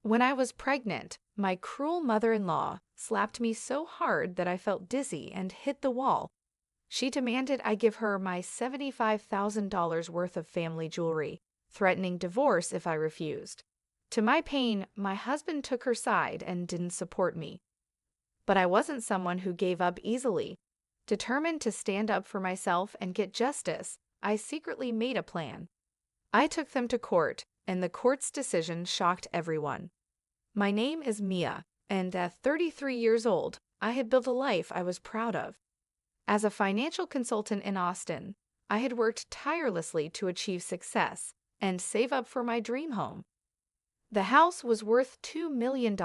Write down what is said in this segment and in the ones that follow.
When I was pregnant, my cruel mother-in-law slapped me so hard that I felt dizzy and hit the wall. She demanded I give her my $75,000 worth of family jewelry, threatening divorce if I refused. To my pain, my husband took her side and didn't support me. But I wasn't someone who gave up easily. Determined to stand up for myself and get justice, I secretly made a plan. I took them to court, and the court's decision shocked everyone. My name is Mia, and at 33 years old, I had built a life I was proud of. As a financial consultant in Austin, I had worked tirelessly to achieve success and save up for my dream home. The house was worth $2 million,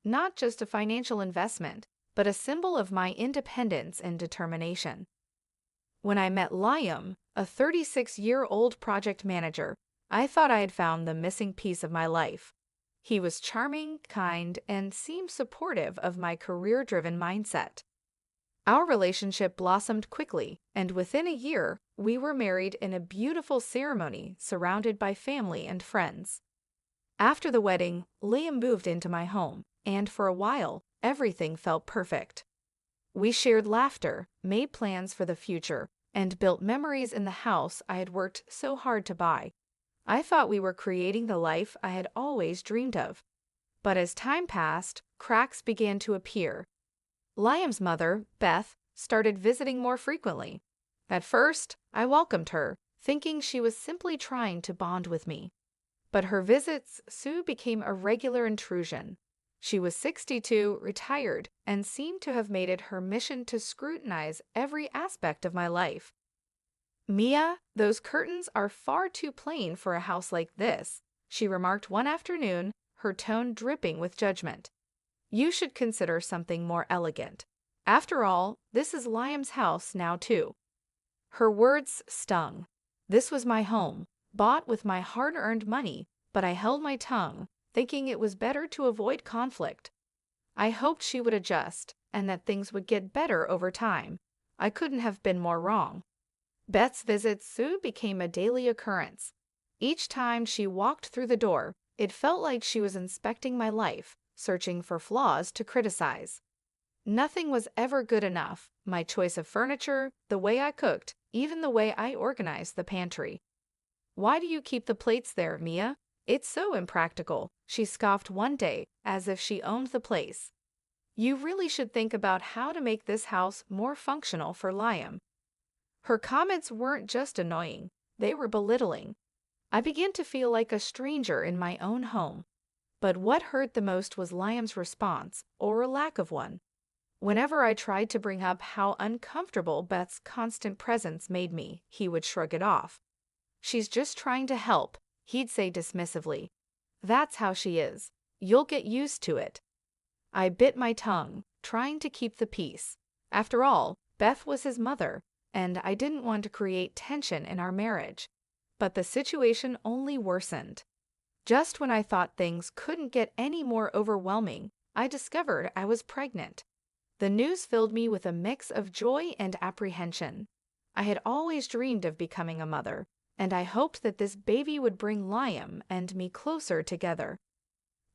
not just a financial investment, but a symbol of my independence and determination. When I met Liam, a 36-year-old project manager, I thought I had found the missing piece of my life. He was charming, kind, and seemed supportive of my career-driven mindset. Our relationship blossomed quickly, and within a year, we were married in a beautiful ceremony surrounded by family and friends. After the wedding, Liam moved into my home, and for a while, everything felt perfect. We shared laughter, made plans for the future, and built memories in the house I had worked so hard to buy. I thought we were creating the life I had always dreamed of. But as time passed, cracks began to appear. Liam's mother, Beth, started visiting more frequently. At first, I welcomed her, thinking she was simply trying to bond with me. But her visits soon became a regular intrusion. She was 62, retired, and seemed to have made it her mission to scrutinize every aspect of my life. "Mia, those curtains are far too plain for a house like this," she remarked one afternoon, her tone dripping with judgment. "You should consider something more elegant. After all, this is Liam's house now too." Her words stung. This was my home, bought with my hard-earned money, but I held my tongue, thinking it was better to avoid conflict. I hoped she would adjust, and that things would get better over time. I couldn't have been more wrong. Beth's visits soon became a daily occurrence. Each time she walked through the door, it felt like she was inspecting my life, searching for flaws to criticize. Nothing was ever good enough, my choice of furniture, the way I cooked, even the way I organized the pantry. "Why do you keep the plates there, Mia? It's so impractical," she scoffed one day, as if she owned the place. "You really should think about how to make this house more functional for Liam." Her comments weren't just annoying, they were belittling. I began to feel like a stranger in my own home. But what hurt the most was Liam's response, or a lack of one. Whenever I tried to bring up how uncomfortable Beth's constant presence made me, he would shrug it off. "She's just trying to help," he'd say dismissively. "That's how she is. You'll get used to it." I bit my tongue, trying to keep the peace. After all, Beth was his mother, and I didn't want to create tension in our marriage. But the situation only worsened. Just when I thought things couldn't get any more overwhelming, I discovered I was pregnant. The news filled me with a mix of joy and apprehension. I had always dreamed of becoming a mother, and I hoped that this baby would bring Liam and me closer together.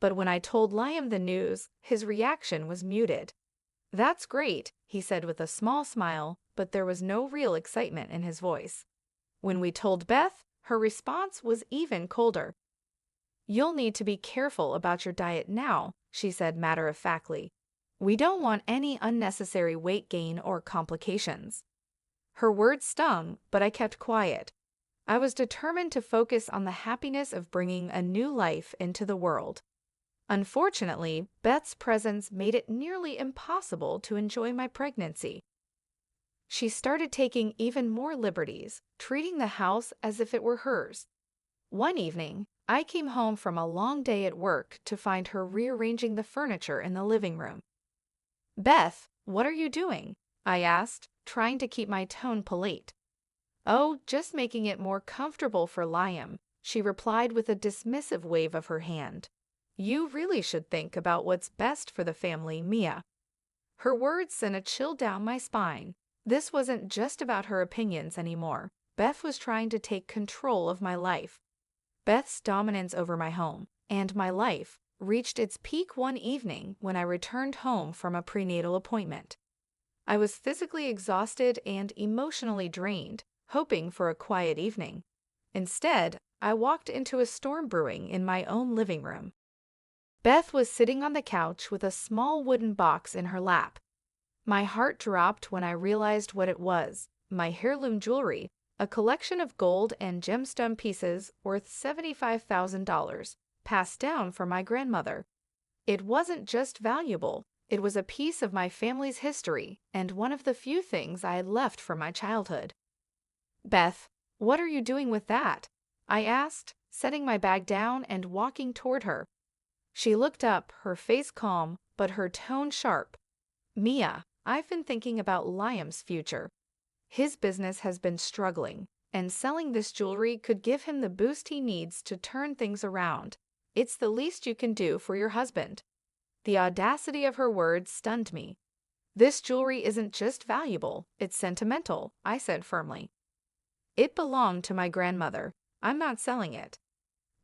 But when I told Liam the news, his reaction was muted. "That's great," he said with a small smile, but there was no real excitement in his voice. When we told Beth, her response was even colder. "You'll need to be careful about your diet now," she said matter-of-factly. "We don't want any unnecessary weight gain or complications." Her words stung, but I kept quiet. I was determined to focus on the happiness of bringing a new life into the world. Unfortunately, Beth's presence made it nearly impossible to enjoy my pregnancy. She started taking even more liberties, treating the house as if it were hers. One evening, I came home from a long day at work to find her rearranging the furniture in the living room. "Beth, what are you doing?" I asked, trying to keep my tone polite. "Oh, just making it more comfortable for Liam," she replied with a dismissive wave of her hand. "You really should think about what's best for the family, Mia." Her words sent a chill down my spine. This wasn't just about her opinions anymore. Beth was trying to take control of my life. Beth's dominance over my home and my life reached its peak one evening when I returned home from a prenatal appointment. I was physically exhausted and emotionally drained, hoping for a quiet evening. Instead, I walked into a storm brewing in my own living room. Beth was sitting on the couch with a small wooden box in her lap. My heart dropped when I realized what it was: my heirloom jewelry, a collection of gold and gemstone pieces worth $75,000, passed down from my grandmother. It wasn't just valuable, it was a piece of my family's history and one of the few things I had left from my childhood. "Beth, what are you doing with that?" I asked, setting my bag down and walking toward her. She looked up, her face calm, but her tone sharp. "Mia, I've been thinking about Liam's future. His business has been struggling, and selling this jewelry could give him the boost he needs to turn things around. It's the least you can do for your husband." The audacity of her words stunned me. "This jewelry isn't just valuable, it's sentimental," I said firmly. "It belonged to my grandmother. I'm not selling it."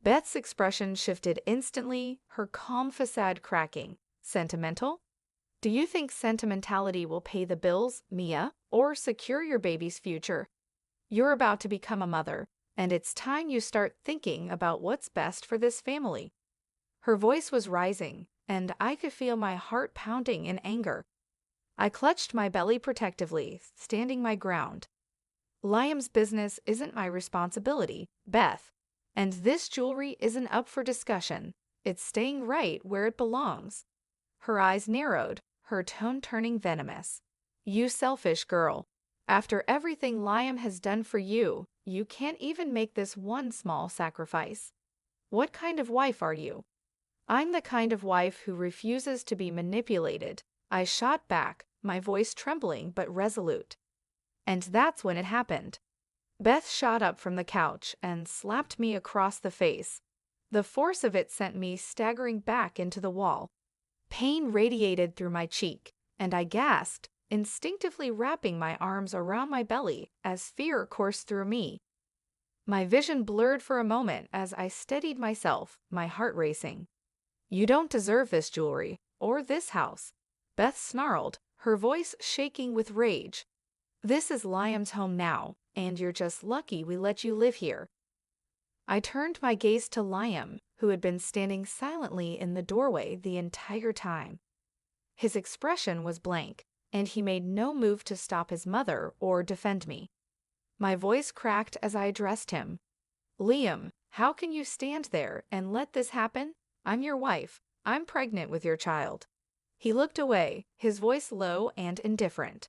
Beth's expression shifted instantly, her calm facade cracking. "Sentimental? Do you think sentimentality will pay the bills, Mia, or secure your baby's future? You're about to become a mother, and it's time you start thinking about what's best for this family." Her voice was rising, and I could feel my heart pounding in anger. I clutched my belly protectively, standing my ground. "Liam's business isn't my responsibility, Beth, and this jewelry isn't up for discussion. It's staying right where it belongs." Her eyes narrowed, her tone turning venomous. "You selfish girl. After everything Liam has done for you, you can't even make this one small sacrifice. What kind of wife are you?" "I'm the kind of wife who refuses to be manipulated," I shot back, my voice trembling but resolute. And that's when it happened. Beth shot up from the couch and slapped me across the face. The force of it sent me staggering back into the wall. Pain radiated through my cheek, and I gasped, instinctively wrapping my arms around my belly as fear coursed through me. My vision blurred for a moment as I steadied myself, my heart racing. "You don't deserve this jewelry, or this house," Beth snarled, her voice shaking with rage. "This is Liam's home now, and you're just lucky we let you live here." I turned my gaze to Liam, who had been standing silently in the doorway the entire time. His expression was blank, and he made no move to stop his mother or defend me. My voice cracked as I addressed him. "Liam, how can you stand there and let this happen? I'm your wife. I'm pregnant with your child." He looked away, his voice low and indifferent.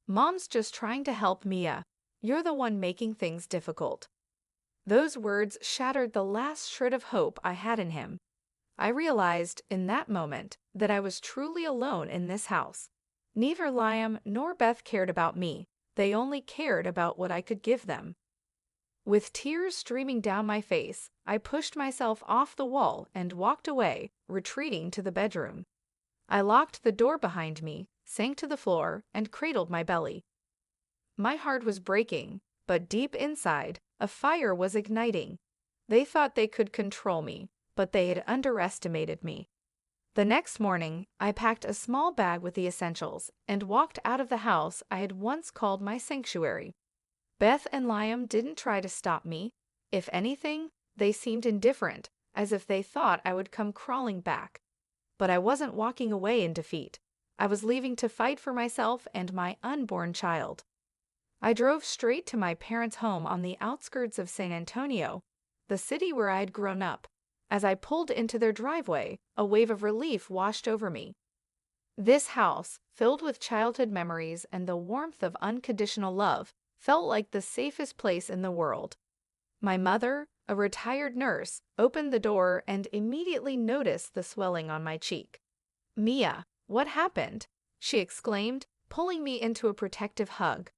"Mom's just trying to help Mia. You're the one making things difficult." Those words shattered the last shred of hope I had in him. I realized, in that moment, that I was truly alone in this house. Neither Liam nor Beth cared about me. They only cared about what I could give them. With tears streaming down my face, I pushed myself off the wall and walked away, retreating to the bedroom. I locked the door behind me, sank to the floor, and cradled my belly. My heart was breaking, but deep inside, a fire was igniting. They thought they could control me, but they had underestimated me. The next morning, I packed a small bag with the essentials and walked out of the house I had once called my sanctuary. Beth and Liam didn't try to stop me. If anything, they seemed indifferent, as if they thought I would come crawling back. But I wasn't walking away in defeat. I was leaving to fight for myself and my unborn child. I drove straight to my parents' home on the outskirts of San Antonio, the city where I had grown up. As I pulled into their driveway, a wave of relief washed over me. This house, filled with childhood memories and the warmth of unconditional love, felt like the safest place in the world. My mother, a retired nurse, opened the door and immediately noticed the swelling on my cheek. "Mia, what happened?" she exclaimed, pulling me into a protective hug.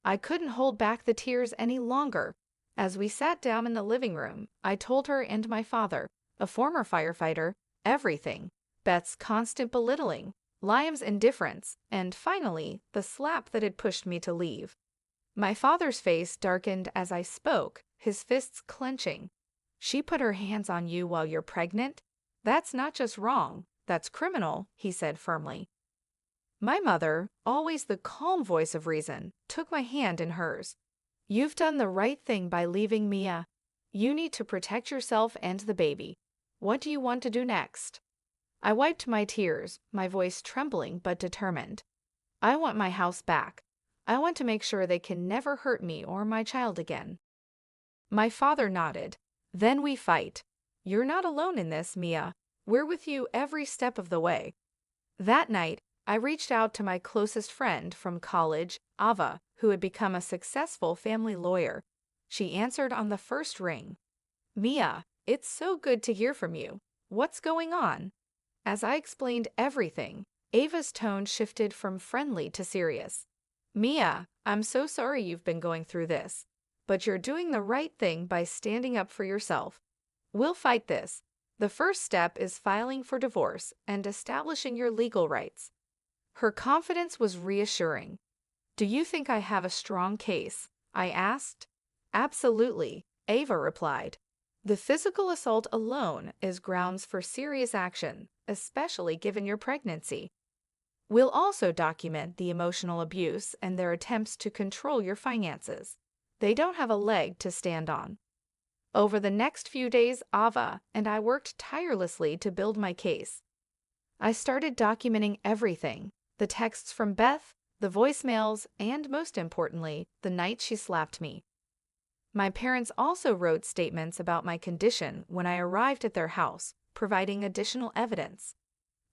I couldn't hold back the tears any longer. As we sat down in the living room, I told her and my father, a former firefighter, everything: Beth's constant belittling, Liam's indifference, and finally, the slap that had pushed me to leave. My father's face darkened as I spoke, his fists clenching. "She put her hands on you while you're pregnant? That's not just wrong, that's criminal, he said firmly. My mother, always the calm voice of reason, took my hand in hers. You've done the right thing by leaving Mia. You need to protect yourself and the baby. What do you want to do next? I wiped my tears, my voice trembling but determined. I want my house back. I want to make sure they can never hurt me or my child again. My father nodded. Then we fight. You're not alone in this, Mia. We're with you every step of the way. That night, I reached out to my closest friend from college, Ava, who had become a successful family lawyer. She answered on the first ring. Mia, it's so good to hear from you. What's going on? As I explained everything, Ava's tone shifted from friendly to serious. Mia, I'm so sorry you've been going through this, but you're doing the right thing by standing up for yourself. We'll fight this. The first step is filing for divorce and establishing your legal rights. Her confidence was reassuring. Do you think I have a strong case? I asked. Absolutely, Ava replied. The physical assault alone is grounds for serious action, especially given your pregnancy. We'll also document the emotional abuse and their attempts to control your finances. They don't have a leg to stand on. Over the next few days, Ava and I worked tirelessly to build my case. I started documenting everything, the texts from Beth, the voicemails, and most importantly, the night she slapped me. My parents also wrote statements about my condition when I arrived at their house, providing additional evidence.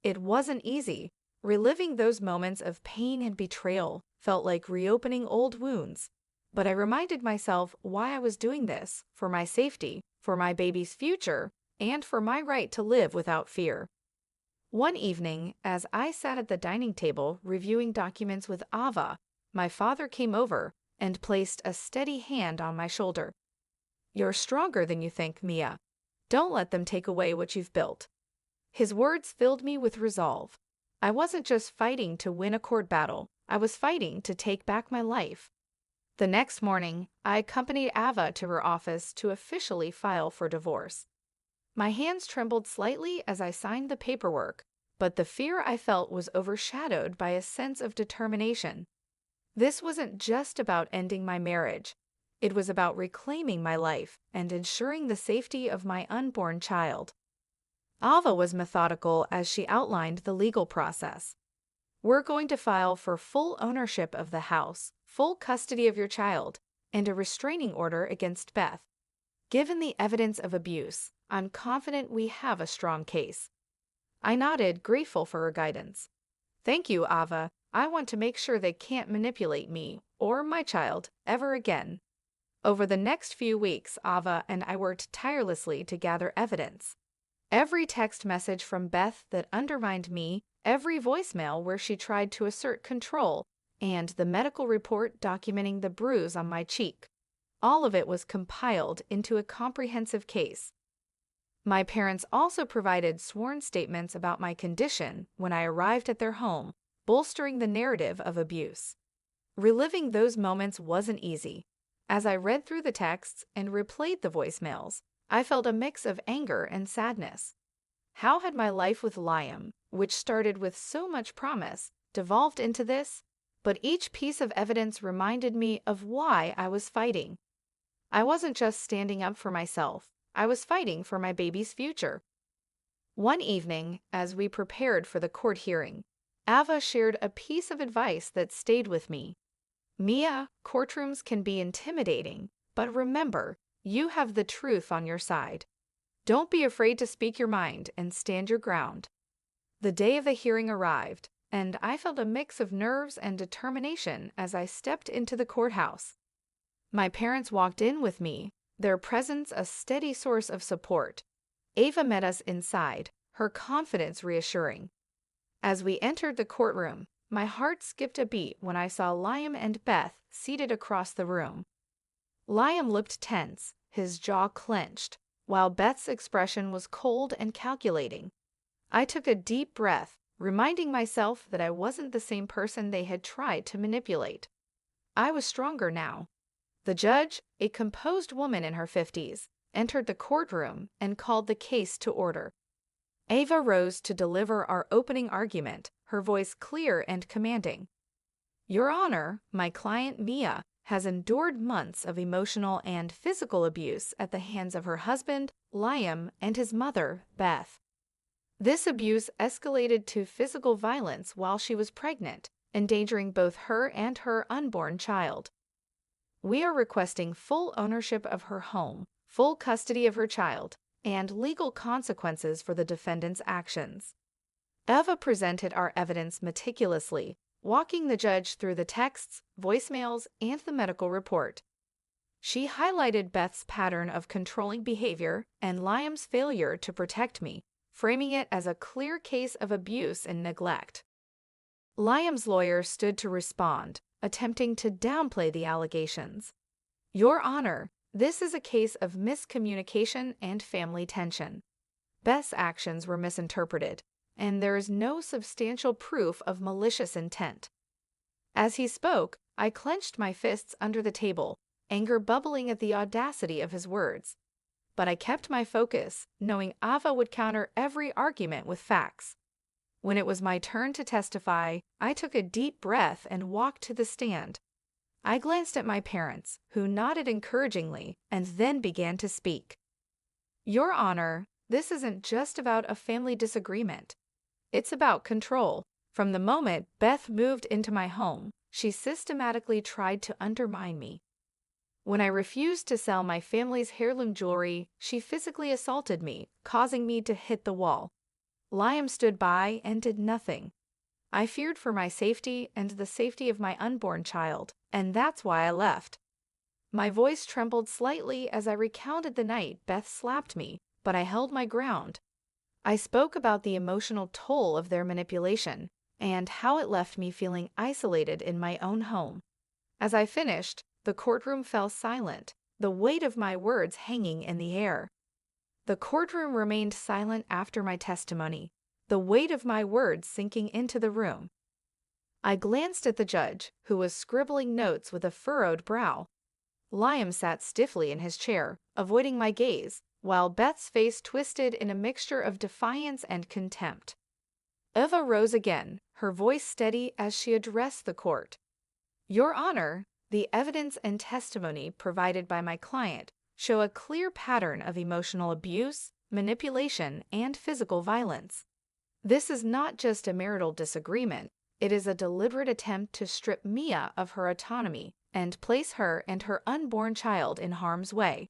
It wasn't easy. Reliving those moments of pain and betrayal felt like reopening old wounds. But I reminded myself why I was doing this, for my safety, for my baby's future, and for my right to live without fear. One evening, as I sat at the dining table reviewing documents with Ava, my father came over and placed a steady hand on my shoulder. You're stronger than you think, Mia. Don't let them take away what you've built. His words filled me with resolve. I wasn't just fighting to win a court battle, I was fighting to take back my life. The next morning, I accompanied Ava to her office to officially file for divorce. My hands trembled slightly as I signed the paperwork, but the fear I felt was overshadowed by a sense of determination. This wasn't just about ending my marriage. It was about reclaiming my life and ensuring the safety of my unborn child. Ava was methodical as she outlined the legal process. We're going to file for full ownership of the house, full custody of your child, and a restraining order against Beth. Given the evidence of abuse, I'm confident we have a strong case. I nodded, grateful for her guidance. Thank you, Ava. I want to make sure they can't manipulate me or my child ever again. Over the next few weeks, Ava and I worked tirelessly to gather evidence. Every text message from Beth that undermined me, every voicemail where she tried to assert control, and the medical report documenting the bruise on my cheek. All of it was compiled into a comprehensive case. My parents also provided sworn statements about my condition when I arrived at their home, bolstering the narrative of abuse. Reliving those moments wasn't easy. As I read through the texts and replayed the voicemails, I felt a mix of anger and sadness. How had my life with Liam, which started with so much promise, devolved into this? But each piece of evidence reminded me of why I was fighting. I wasn't just standing up for myself, I was fighting for my baby's future. One evening, as we prepared for the court hearing, Ava shared a piece of advice that stayed with me. Mia, courtrooms can be intimidating, but remember, you have the truth on your side. Don't be afraid to speak your mind and stand your ground. The day of the hearing arrived, and I felt a mix of nerves and determination as I stepped into the courthouse. My parents walked in with me, their presence a steady source of support. Ava met us inside, her confidence reassuring. As we entered the courtroom, my heart skipped a beat when I saw Liam and Beth seated across the room. Liam looked tense, his jaw clenched, while Beth's expression was cold and calculating. I took a deep breath, reminding myself that I wasn't the same person they had tried to manipulate. I was stronger now. The judge, a composed woman in her 50s, entered the courtroom and called the case to order. Ava rose to deliver our opening argument, her voice clear and commanding. Your Honor, my client Mia has endured months of emotional and physical abuse at the hands of her husband, Liam, and his mother, Beth. This abuse escalated to physical violence while she was pregnant, endangering both her and her unborn child. We are requesting full ownership of her home, full custody of her child, and legal consequences for the defendant's actions. Eva presented our evidence meticulously, walking the judge through the texts, voicemails, and the medical report. She highlighted Beth's pattern of controlling behavior and Liam's failure to protect me, framing it as a clear case of abuse and neglect. Liam's lawyer stood to respond, attempting to downplay the allegations. Your Honor, this is a case of miscommunication and family tension. Beth's actions were misinterpreted, and there is no substantial proof of malicious intent. As he spoke, I clenched my fists under the table, anger bubbling at the audacity of his words. But I kept my focus, knowing Ava would counter every argument with facts. When it was my turn to testify, I took a deep breath and walked to the stand. I glanced at my parents, who nodded encouragingly, and then began to speak. Your Honor, this isn't just about a family disagreement. It's about control. From the moment Beth moved into my home, she systematically tried to undermine me. When I refused to sell my family's heirloom jewelry, she physically assaulted me, causing me to hit the wall. Liam stood by and did nothing. I feared for my safety and the safety of my unborn child, and that's why I left. My voice trembled slightly as I recounted the night Beth slapped me, but I held my ground. I spoke about the emotional toll of their manipulation and how it left me feeling isolated in my own home. As I finished, the courtroom fell silent, the weight of my words hanging in the air. The courtroom remained silent after my testimony, the weight of my words sinking into the room. I glanced at the judge, who was scribbling notes with a furrowed brow. Liam sat stiffly in his chair, avoiding my gaze, while Beth's face twisted in a mixture of defiance and contempt. Eva rose again, her voice steady as she addressed the court. Your Honor, the evidence and testimony provided by my client show a clear pattern of emotional abuse, manipulation, and physical violence. This is not just a marital disagreement, it is a deliberate attempt to strip Mia of her autonomy and place her and her unborn child in harm's way.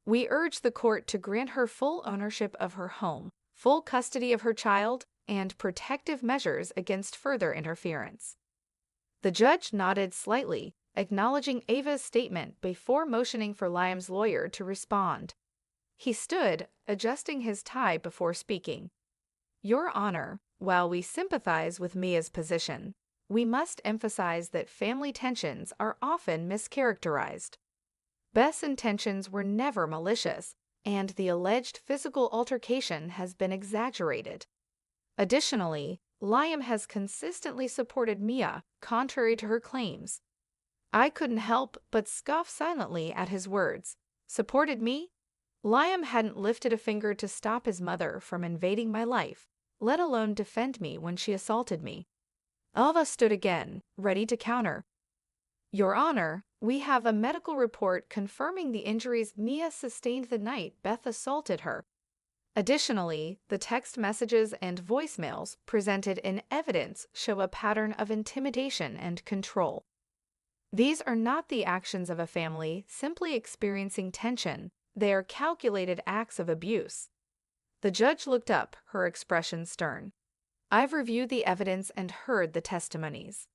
We urge the court to grant her full ownership of her home, full custody of her child, and protective measures against further interference. The judge nodded slightly, acknowledging Ava's statement before motioning for Liam's lawyer to respond. He stood, adjusting his tie before speaking. Your Honor, while we sympathize with Mia's position, we must emphasize that family tensions are often mischaracterized. Beth's intentions were never malicious, and the alleged physical altercation has been exaggerated. Additionally, Liam has consistently supported Mia, contrary to her claims. I couldn't help but scoff silently at his words. Supported me? Liam hadn't lifted a finger to stop his mother from invading my life, let alone defend me when she assaulted me. Ava stood again, ready to counter. Your Honor, we have a medical report confirming the injuries Mia sustained the night Beth assaulted her. Additionally, the text messages and voicemails presented in evidence show a pattern of intimidation and control. These are not the actions of a family simply experiencing tension, they are calculated acts of abuse. The judge looked up, her expression stern. I've reviewed the evidence and heard the testimonies.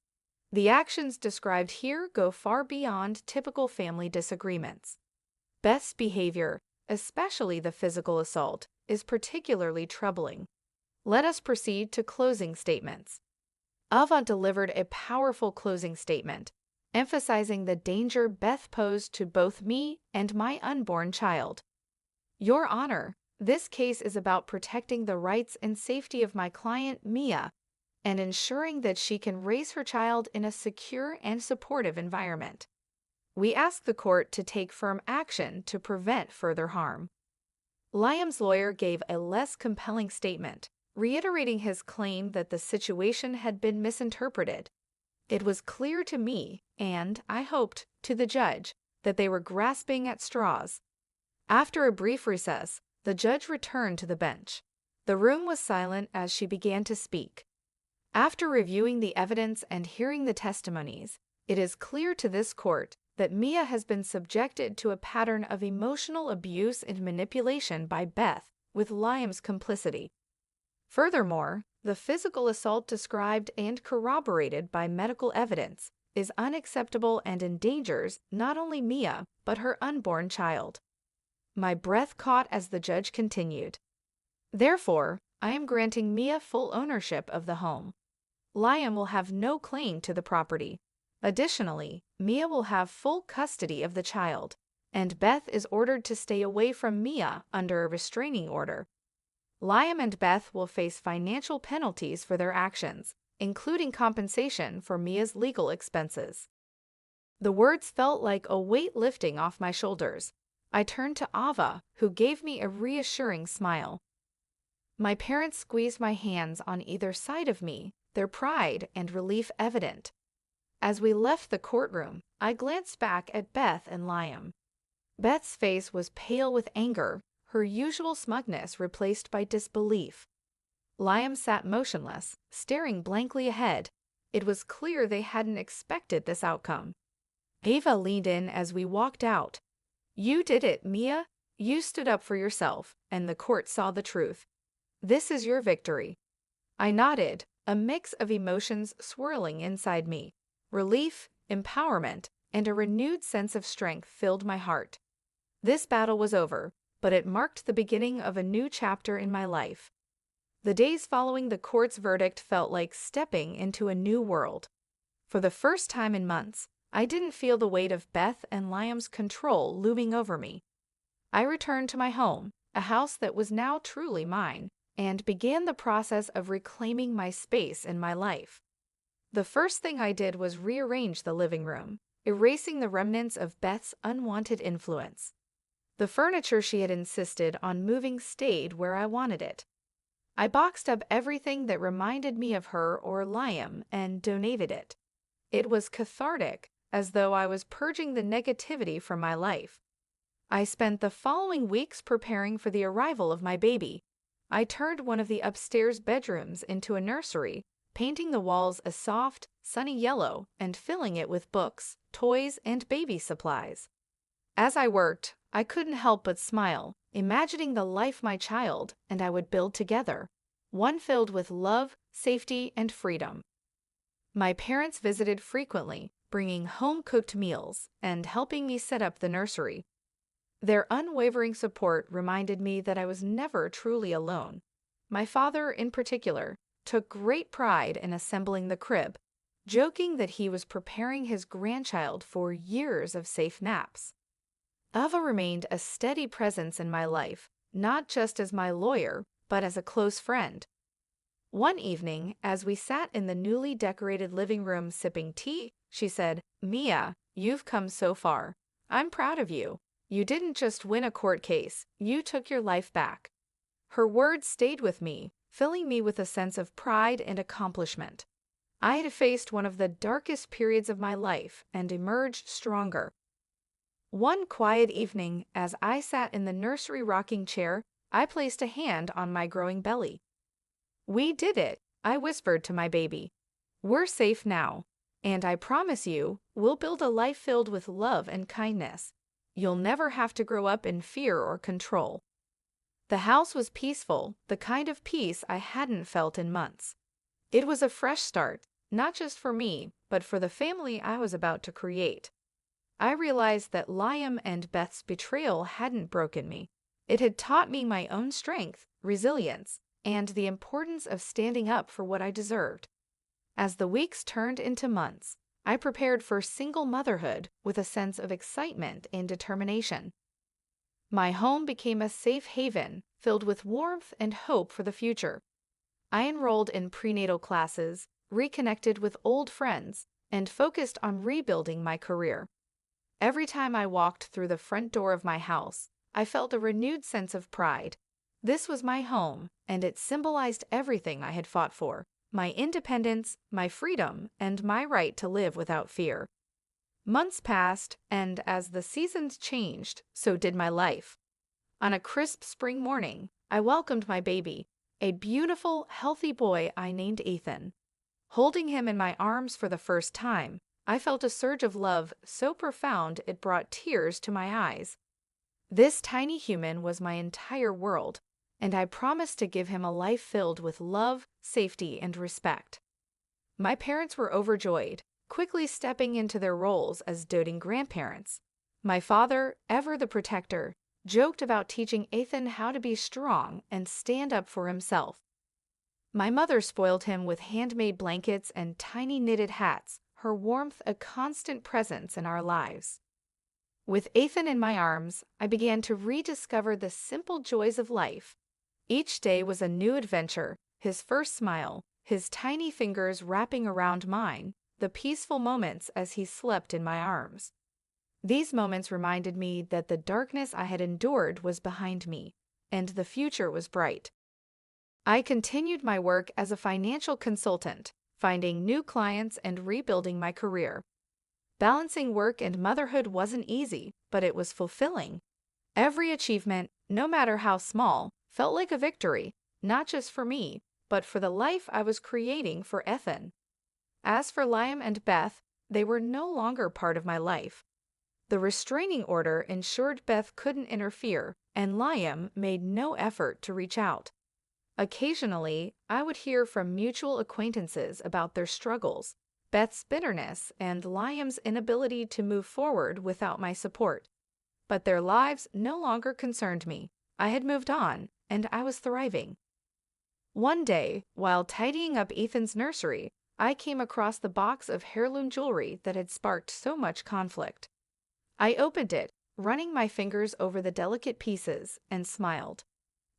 The actions described here go far beyond typical family disagreements. Beth's behavior, especially the physical assault, is particularly troubling. Let us proceed to closing statements. Ava delivered a powerful closing statement, emphasizing the danger Beth posed to both me and my unborn child. Your Honor, this case is about protecting the rights and safety of my client, Mia, and ensuring that she can raise her child in a secure and supportive environment. We ask the court to take firm action to prevent further harm. Liam's lawyer gave a less compelling statement, reiterating his claim that the situation had been misinterpreted. It was clear to me, and, I hoped, to the judge, that they were grasping at straws. After a brief recess, the judge returned to the bench. The room was silent as she began to speak. After reviewing the evidence and hearing the testimonies, it is clear to this court that Mia has been subjected to a pattern of emotional abuse and manipulation by Beth, with Liam's complicity. Furthermore, the physical assault described and corroborated by medical evidence is unacceptable and endangers not only Mia, but her unborn child. My breath caught as the judge continued. Therefore, I am granting Mia full ownership of the home. Liam will have no claim to the property. Additionally, Mia will have full custody of the child, and Beth is ordered to stay away from Mia under a restraining order. Liam and Beth will face financial penalties for their actions, including compensation for Mia's legal expenses. The words felt like a weight lifting off my shoulders. I turned to Ava, who gave me a reassuring smile. My parents squeezed my hands on either side of me, their pride and relief evident. As we left the courtroom, I glanced back at Beth and Liam. Beth's face was pale with anger, her usual smugness replaced by disbelief. Liam sat motionless, staring blankly ahead. It was clear they hadn't expected this outcome. Ava leaned in as we walked out. "You did it, Mia. You stood up for yourself, and the court saw the truth. This is your victory." I nodded, a mix of emotions swirling inside me. Relief, empowerment, and a renewed sense of strength filled my heart. This battle was over, but it marked the beginning of a new chapter in my life. The days following the court's verdict felt like stepping into a new world. For the first time in months, I didn't feel the weight of Beth and Liam's control looming over me. I returned to my home, a house that was now truly mine, and began the process of reclaiming my space in my life. The first thing I did was rearrange the living room, erasing the remnants of Beth's unwanted influence. The furniture she had insisted on moving stayed where I wanted it. I boxed up everything that reminded me of her or Liam and donated it. It was cathartic, as though I was purging the negativity from my life. I spent the following weeks preparing for the arrival of my baby. I turned one of the upstairs bedrooms into a nursery, painting the walls a soft, sunny yellow and filling it with books, toys, and baby supplies. As I worked, I couldn't help but smile, imagining the life my child and I would build together, one filled with love, safety, and freedom. My parents visited frequently, bringing home-cooked meals and helping me set up the nursery. Their unwavering support reminded me that I was never truly alone. My father, in particular, took great pride in assembling the crib, joking that he was preparing his grandchild for years of safe naps. Ava remained a steady presence in my life, not just as my lawyer, but as a close friend. One evening, as we sat in the newly decorated living room sipping tea, she said, "Mia, you've come so far. I'm proud of you. You didn't just win a court case, you took your life back." Her words stayed with me, filling me with a sense of pride and accomplishment. I had faced one of the darkest periods of my life and emerged stronger. One quiet evening, as I sat in the nursery rocking chair, I placed a hand on my growing belly. "We did it," I whispered to my baby. "We're safe now, and I promise you, we'll build a life filled with love and kindness. You'll never have to grow up in fear or control." The house was peaceful, the kind of peace I hadn't felt in months. It was a fresh start, not just for me, but for the family I was about to create. I realized that Liam and Beth's betrayal hadn't broken me. It had taught me my own strength, resilience, and the importance of standing up for what I deserved. As the weeks turned into months, I prepared for single motherhood with a sense of excitement and determination. My home became a safe haven filled with warmth and hope for the future. I enrolled in prenatal classes, reconnected with old friends, and focused on rebuilding my career. Every time I walked through the front door of my house, I felt a renewed sense of pride. This was my home, and it symbolized everything I had fought for: my independence, my freedom, and my right to live without fear. Months passed, and as the seasons changed, so did my life. On a crisp spring morning, I welcomed my baby, a beautiful, healthy boy I named Ethan. Holding him in my arms for the first time, I felt a surge of love so profound it brought tears to my eyes. This tiny human was my entire world, and I promised to give him a life filled with love, safety, and respect. My parents were overjoyed, quickly stepping into their roles as doting grandparents. My father, ever the protector, joked about teaching Ethan how to be strong and stand up for himself. My mother spoiled him with handmade blankets and tiny knitted hats, her warmth a constant presence in our lives. With Ethan in my arms, I began to rediscover the simple joys of life. Each day was a new adventure: his first smile, his tiny fingers wrapping around mine, the peaceful moments as he slept in my arms. These moments reminded me that the darkness I had endured was behind me, and the future was bright. I continued my work as a financial consultant, finding new clients and rebuilding my career. Balancing work and motherhood wasn't easy, but it was fulfilling. Every achievement, no matter how small, felt like a victory, not just for me, but for the life I was creating for Ethan. As for Liam and Beth, they were no longer part of my life. The restraining order ensured Beth couldn't interfere, and Liam made no effort to reach out. Occasionally, I would hear from mutual acquaintances about their struggles, Beth's bitterness, and Liam's inability to move forward without my support. But their lives no longer concerned me. I had moved on, and I was thriving. One day, while tidying up Ethan's nursery, I came across the box of heirloom jewelry that had sparked so much conflict. I opened it, running my fingers over the delicate pieces, and smiled.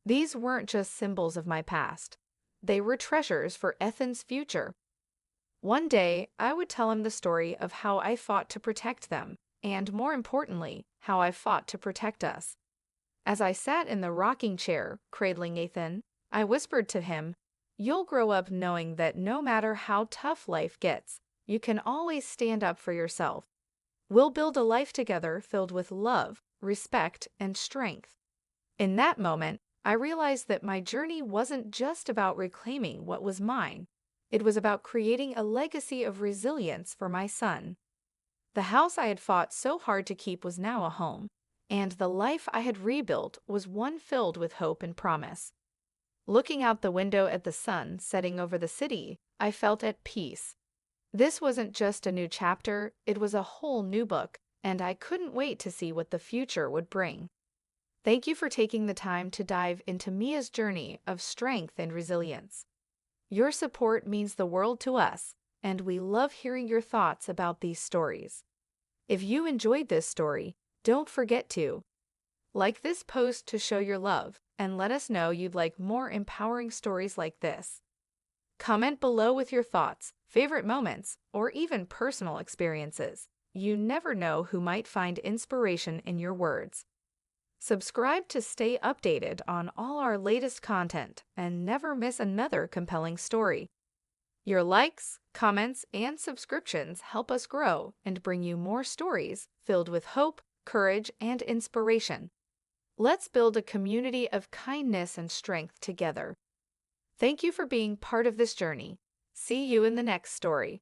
These weren't just symbols of my past. They were treasures for Ethan's future. One day, I would tell him the story of how I fought to protect them, and more importantly, how I fought to protect us. As I sat in the rocking chair, cradling Ethan, I whispered to him, "You'll grow up knowing that no matter how tough life gets, you can always stand up for yourself. We'll build a life together filled with love, respect, and strength." In that moment, I realized that my journey wasn't just about reclaiming what was mine. It was about creating a legacy of resilience for my son. The house I had fought so hard to keep was now a home, and the life I had rebuilt was one filled with hope and promise. Looking out the window at the sun setting over the city, I felt at peace. This wasn't just a new chapter, it was a whole new book, and I couldn't wait to see what the future would bring. Thank you for taking the time to dive into Mia's journey of strength and resilience. Your support means the world to us, and we love hearing your thoughts about these stories. If you enjoyed this story, don't forget to like this post to show your love, and let us know you'd like more empowering stories like this. Comment below with your thoughts, favorite moments, or even personal experiences. You never know who might find inspiration in your words. Subscribe to stay updated on all our latest content and never miss another compelling story. Your likes, comments, and subscriptions help us grow and bring you more stories filled with hope, courage, and inspiration. Let's build a community of kindness and strength together. Thank you for being part of this journey. See you in the next story.